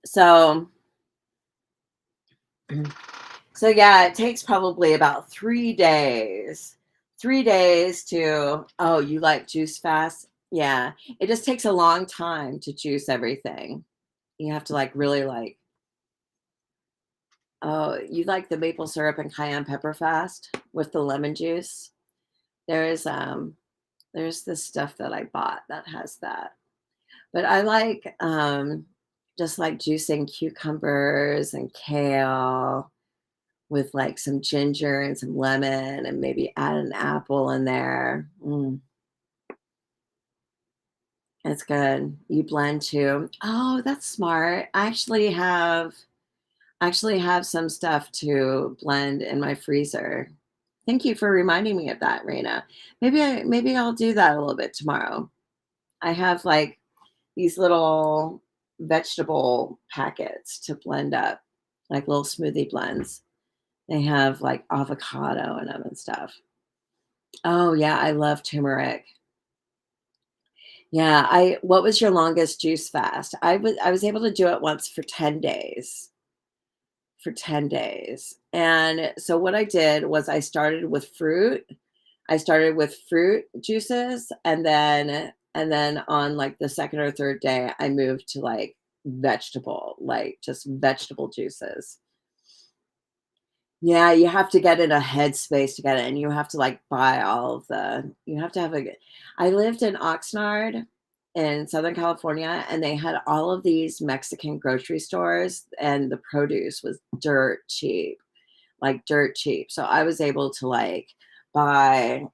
So so yeah, it takes probably about 3 days. 3 days to, oh, you like juice fast? Yeah. It just takes a long time to juice everything. You have to like really like, oh, you like the maple syrup and cayenne pepper fast with the lemon juice? There's there's this stuff that I bought that has that. But I like just like juicing cucumbers and kale with like some ginger and some lemon and maybe add an apple in there. It's good. You blend too. Oh, that's smart. I actually have some stuff to blend in my freezer. Thank you for reminding me of that, Raina. Maybe I'll do that a little bit tomorrow. I have like these little vegetable packets to blend up, like little smoothie blends. They have like avocado in them and stuff. Oh yeah, I love turmeric. Yeah, I what was your longest juice fast? I was able to do it once for 10 days. For 10 days. And so what I did was I started with fruit. I started with fruit juices, and then on like the second or third day I moved to like vegetable, like just vegetable juices. Yeah, you have to get in a headspace to get it, and you have to, like, buy all of the you have to have a good I lived in Oxnard in Southern California, and they had all of these Mexican grocery stores, and the produce was dirt cheap, like, dirt cheap, so I was able to, like, buy,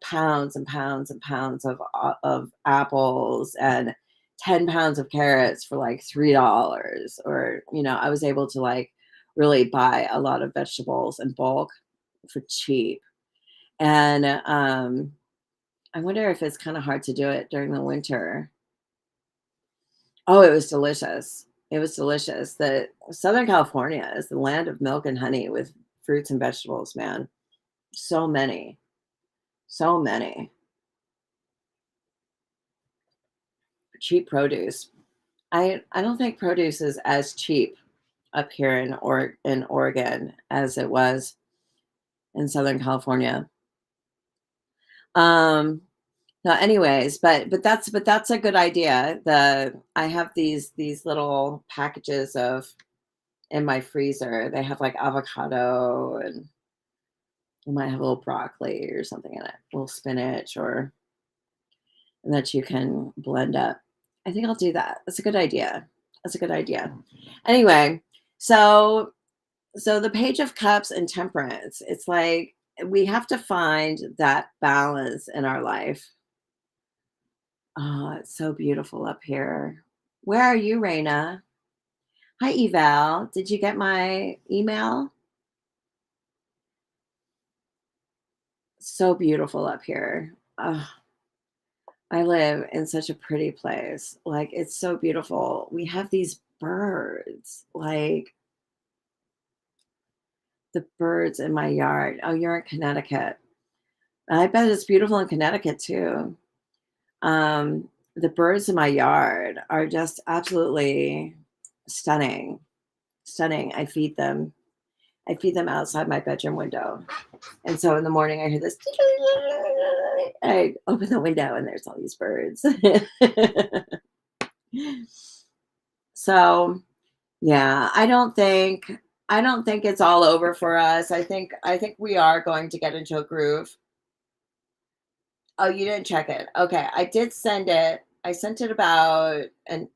pounds and pounds and pounds of apples and 10 pounds of carrots for, like, $3, or, I was able to, like, really buy a lot of vegetables in bulk for cheap. And, I wonder if it's kinda hard to do it during the winter. Oh, it was delicious. It was delicious. The Southern California is the land of milk and honey with fruits and vegetables, man. So many, so many. Cheap produce. I don't think produce is as cheap up here in Oregon as it was in Southern California. Um, no, anyways, but that's a good idea. I have these little packages of in my freezer. They have like avocado, and you might have a little broccoli or something in it, a little spinach, or that you can blend up. I think I'll do that. That's a good idea. That's a good idea. Anyway, so the Page of Cups and Temperance. It's like we have to find that balance in our life. Oh, it's so beautiful up here. Where are you, Raina? Hi, Eval. Did you get my email? So beautiful up here. I live in such a pretty place. Like, it's so beautiful. We have these birds, like the birds in my yard. Oh, you're in Connecticut. I bet it's beautiful in Connecticut too. The birds in my yard are just absolutely stunning. Stunning. I feed them outside my bedroom window. And so in the morning I hear this. I open the window and there's all these birds. So, yeah, I don't think it's all over for us. I think we are going to get into a groove. Oh, you didn't check it. Okay, I did send it. I sent it about an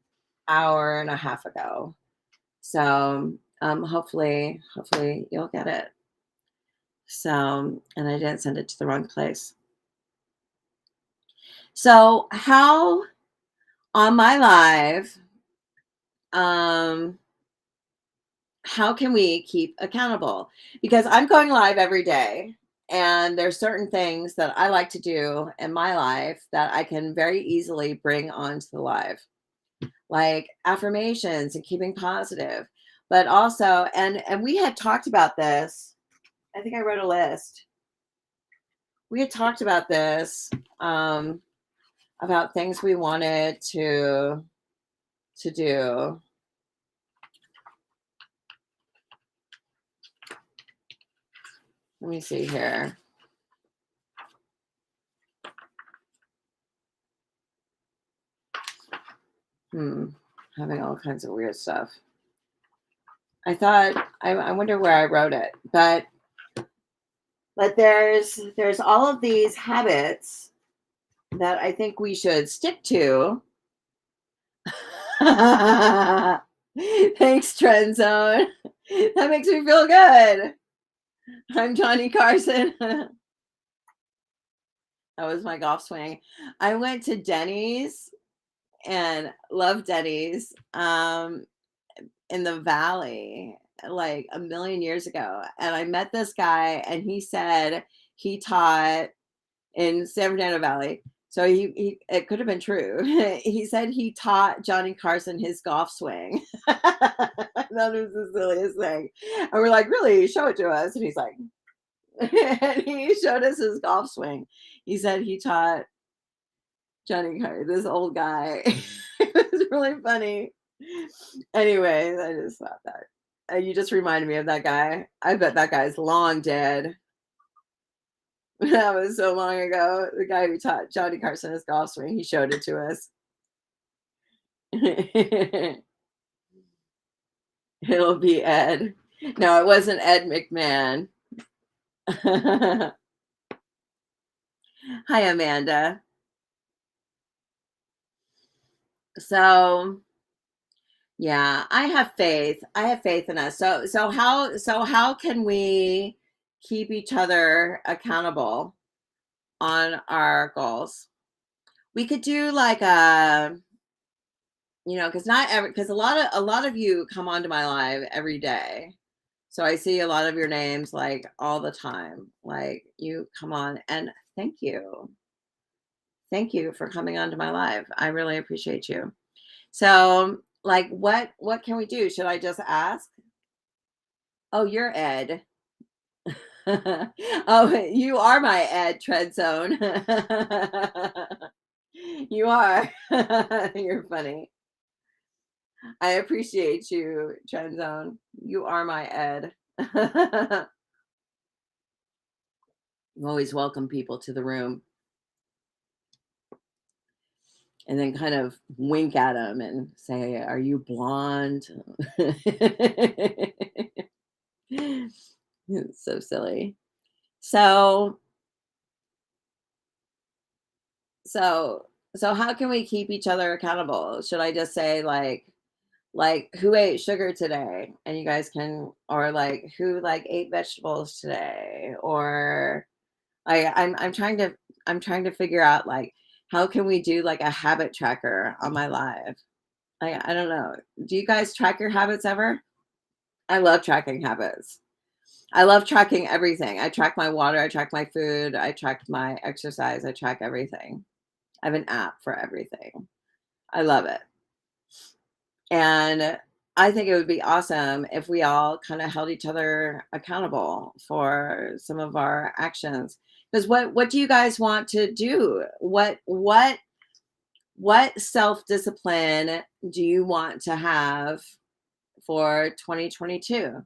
hour and a half ago. So, hopefully you'll get it. So, and I didn't send it to the wrong place. So, how on my live, um, how can we keep accountable? Because I'm going live every day, and there's certain things that I like to do in my life that I can very easily bring onto the live, like affirmations and keeping positive. But also, and we had talked about this. I think I wrote a list. We had talked about this, um, about things we wanted to do. Let me see here. Having all kinds of weird stuff. I wonder where I wrote it, but there's all of these habits that I think we should stick to. Thanks, Trend Zone. That makes me feel good. I'm Johnny Carson. That was my golf swing. I went to Denny's and love Denny's in the Valley like a million years ago. And I met this guy, and he said he taught in San Fernando Valley. So he it could have been true. He said he taught Johnny Carson his golf swing. I thought it was the silliest thing. And we're like, really? Show it to us. And he's like, and he showed us his golf swing. He said he taught Johnny Carson, this old guy. It was really funny. Anyways, I just thought that. You just reminded me of that guy. I bet that guy's long dead. That was so long ago. The guy who taught Johnny Carson his golf swing, he showed it to us. It'll be Ed. No, it wasn't Ed McMahon. Hi, Amanda. So, yeah, I have faith. I have faith in us. So how can we keep each other accountable on our goals? We could do like a, because not every, because a lot of you come onto my live every day. So I see a lot of your names like all the time. Like you come on, and thank you. Thank you for coming onto my live. I really appreciate you. So, like what can we do? Should I just ask? Oh, you're Ed. Oh, you are my Ed Tread Zone. You are. You're funny. I appreciate you, Trend Zone. You are my Ed. You always welcome people to the room and then kind of wink at them and say, "Are you blonde?" It's so silly. So, so, so how can we keep each other accountable? Should I just say like who ate sugar today? And you guys can, or like who like ate vegetables today? Or I'm trying to figure out like how can we do like a habit tracker on my live? I don't know. Do you guys track your habits ever? I love tracking habits. I love tracking everything. I track my water, I track my food, I track my exercise, I track everything. I have an app for everything. I love it. And I think it would be awesome if we all kind of held each other accountable for some of our actions. Because what do you guys want to do? What self-discipline do you want to have for 2022?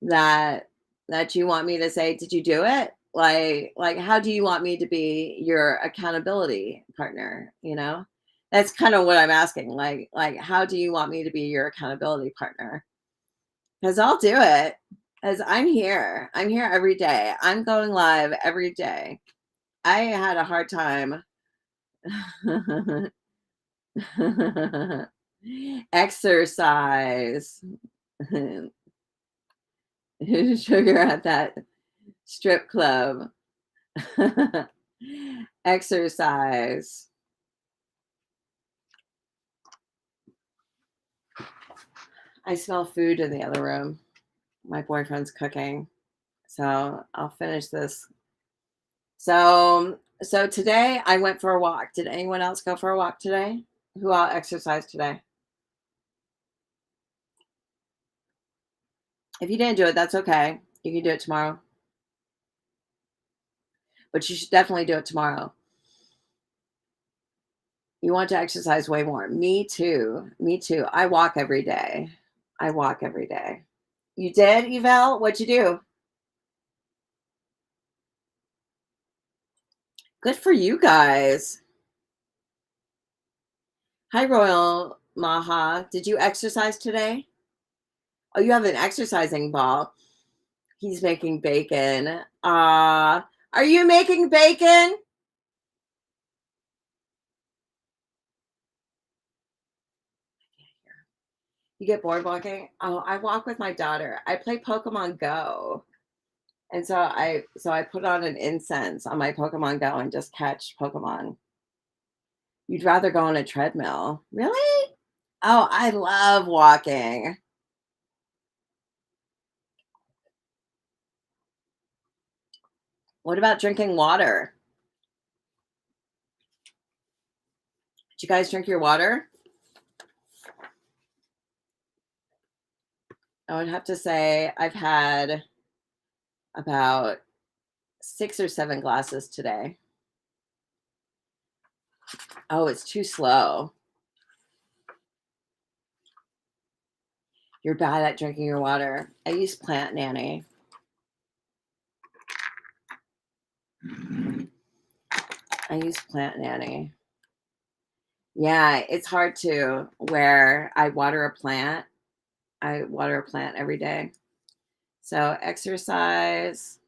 that that you want me to say, did you do it? Like how do you want me to be your accountability partner? That's kind of what I'm asking. Like how do you want me to be your accountability partner? Because I'll do it. As I'm here every day. I'm going live every day. I had a hard time. Exercise. Sugar at that strip club. Exercise. I smell food in the other room. My boyfriend's cooking. So I'll finish this. So today I went for a walk. Did anyone else go for a walk today? Who all exercised today? If you didn't do it, that's okay. You can do it tomorrow. But you should definitely do it tomorrow. You want to exercise way more. Me too. Me too. I walk every day. I walk every day. You did, Evel? What'd you do? Good for you guys. Hi, Royal Maha. Did you exercise today? Oh, you have an exercising ball. He's making bacon. Are you making bacon? You get bored walking? Oh, I walk with my daughter. I play Pokemon Go. And so I put on an incense on my Pokemon Go and just catch Pokemon. You'd rather go on a treadmill. Really? Oh, I love walking. What about drinking water? Did you guys drink your water? I would have to say I've had about 6 or 7 glasses today. Oh, it's too slow. You're bad at drinking your water. I use Plant Nanny. I use Plant Nanny. Yeah, it's hard to where I water a plant. I water a plant every day. So exercise.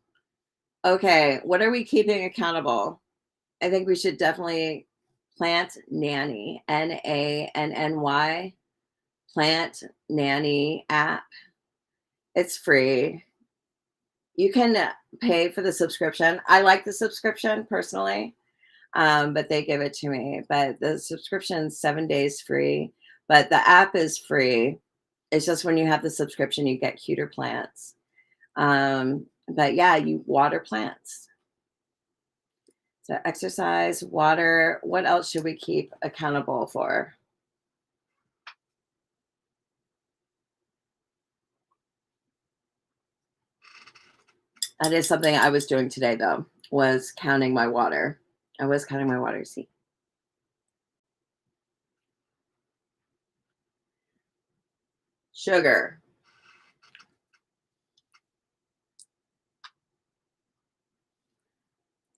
Okay, what are we keeping accountable? I think we should definitely Plant Nanny, Nanny, Plant Nanny app. It's free. You can pay for the subscription. I like the subscription personally, but they give it to me. But the subscription's 7 days free, but the app is free. It's just when you have the subscription, you get cuter plants. But yeah, you water plants. So exercise, water. What else should we keep accountable for? That is something I was doing today, though, was counting my water. I was counting my water. See, sugar.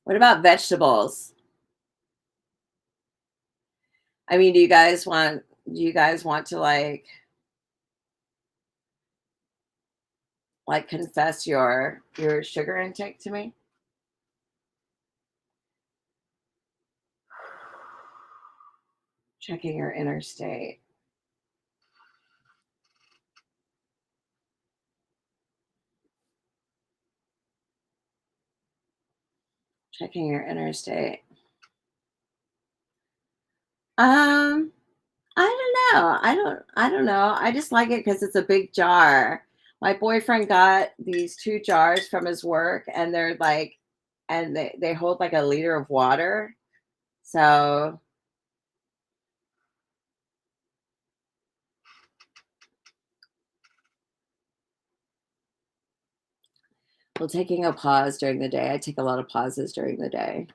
What about vegetables? I mean, do you guys want to like confess your sugar intake to me? Checking your inner state. Checking your inner state. Um, I don't know. I don't know. I just like it because it's a big jar. My boyfriend got these 2 jars from his work and they're like and they hold like a liter of water. So well, taking a pause during the day. I take a lot of pauses during the day.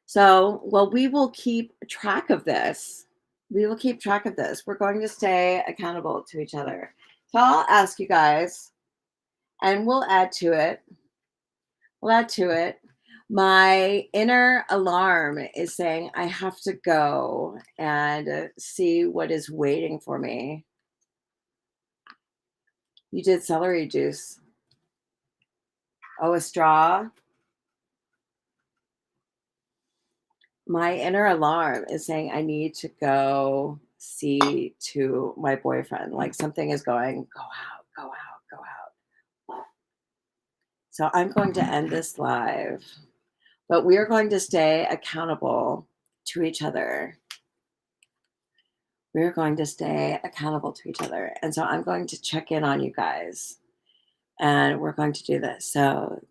So, well, we will keep track of this. We will keep track of this. We're going to stay accountable to each other. So I'll ask you guys, and we'll add to it. We'll add to it. My inner alarm is saying I have to go and see what is waiting for me. You did celery juice. Oh, a straw. My inner alarm is saying I need to go see to my boyfriend. Like something is going, go out, go out, go out. So I'm going to end this live, but we are going to stay accountable to each other. We're going to stay accountable to each other. And so I'm going to check in on you guys and we're going to do this. So